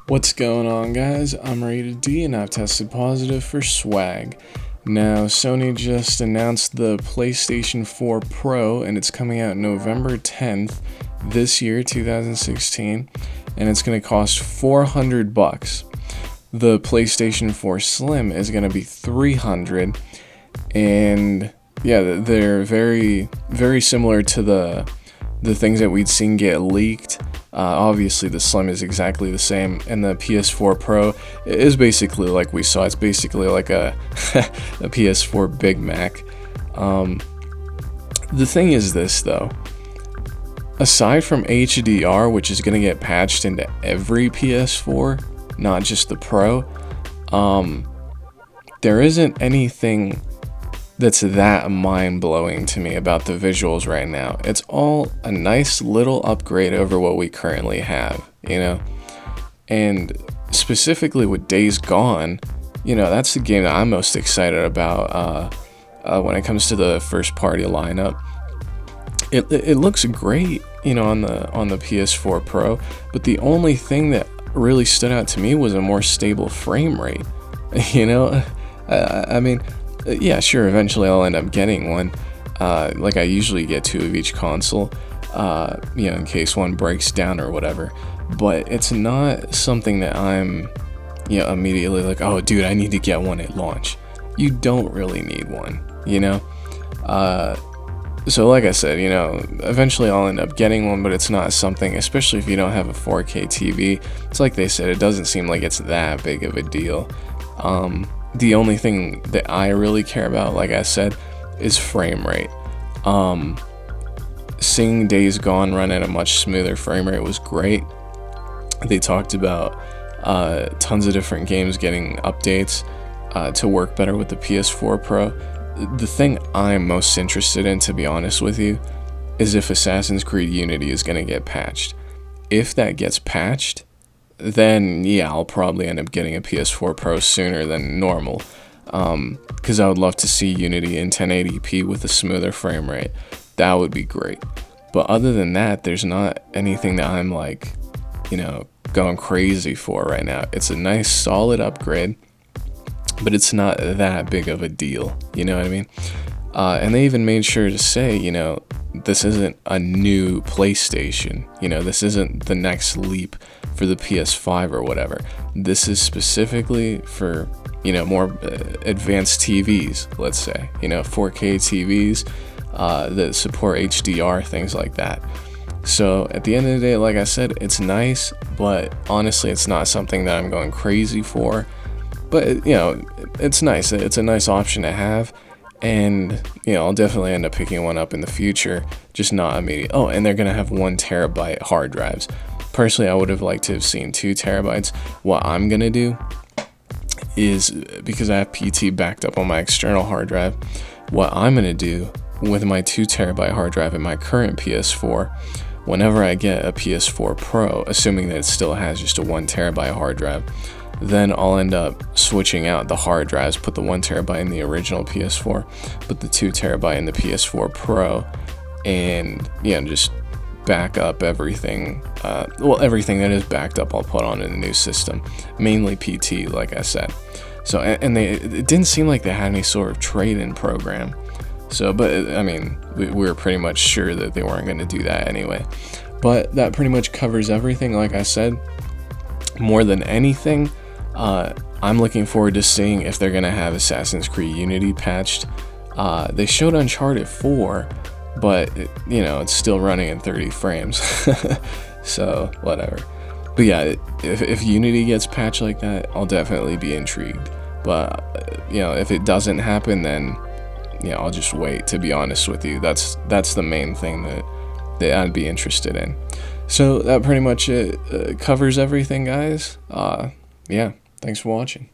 What's going on, guys? I'm Rated D and I've tested positive for swag. Now, Sony just announced the PlayStation 4 Pro and it's coming out November 10th this year, 2016, and it's going to cost $400. The PlayStation 4 Slim is going to be $300, and yeah, they're very, very similar to the things that we'd seen get leaked. Obviously, the Slim is exactly the same, and the PS4 Pro is basically like we saw. It's basically like a PS4 Big Mac. The thing is this, though. Aside from HDR, which is going to get patched into every PS4, not just the Pro, there isn't anything that's that mind-blowing to me about the visuals right now. It's all a nice little upgrade over what we currently have, you know? And specifically with Days Gone, you know, that's the game that I'm most excited about when it comes to the first-party lineup. It looks great, you know, on the PS4 Pro, but the only thing that really stood out to me was a more stable frame rate, you know? I mean, yeah, sure, eventually I'll end up getting one, like I usually get two of each console, you know, in case one breaks down or whatever, but it's not something that I'm, you know, immediately like, oh, dude, I need to get one at launch. You don't really need one, you know? So like I said, you know, eventually I'll end up getting one, but it's not something, especially if you don't have a 4K TV, it's like they said, it doesn't seem like it's that big of a deal. The only thing that I really care about, like I said, is frame rate. Seeing Days Gone run at a much smoother frame rate was great. They talked about tons of different games getting updates to work better with the PS4 Pro. The thing I'm most interested in, to be honest with you, is if Assassin's Creed Unity is going to get patched. If that gets patched, then yeah, I'll probably end up getting a PS4 Pro sooner than normal, because I would love to see Unity in 1080p with a smoother frame rate. That would be great. But other than that, there's not anything that I'm like, you know, going crazy for right now. It's a nice solid upgrade, but it's not that big of a deal, you know what I mean? And they even made sure to say, you know, this isn't a new PlayStation, you know, this isn't the next leap for the PS5 or whatever. This is specifically for, you know, more advanced TVs, let's say, you know, 4K TVs that support HDR, things like that. So at the end of the day, like I said, it's nice, but honestly, it's not something that I'm going crazy for. But, you know, it's nice. It's a nice option to have. And, you know, I'll definitely end up picking one up in the future, just not immediate. Oh, and they're going to have 1 terabyte hard drives. Personally, I would have liked to have seen 2 terabytes. What I'm going to do is, because I have PT backed up on my external hard drive, what I'm going to do with my 2 terabyte hard drive in my current PS4, whenever I get a PS4 Pro, assuming that it still has just a 1 terabyte hard drive, then I'll end up switching out the hard drives, put the 1 terabyte in the original PS4, put the 2 terabyte in the PS4 Pro, and, you know, just back up everything. Well, everything that is backed up I'll put on in the new system, mainly PT, like I said. So, and it didn't seem like they had any sort of trade-in program. So, but, I mean, we were pretty much sure that they weren't going to do that anyway. But that pretty much covers everything, like I said. More than anything, I'm looking forward to seeing if they're going to have Assassin's Creed Unity patched. They showed Uncharted 4, but, you know, it's still running in 30 frames. So, whatever. But yeah, if Unity gets patched like that, I'll definitely be intrigued. But, you know, if it doesn't happen, then, you know, I'll just wait, to be honest with you. That's the main thing that I'd be interested in. So that pretty much covers everything, guys. Yeah, thanks for watching.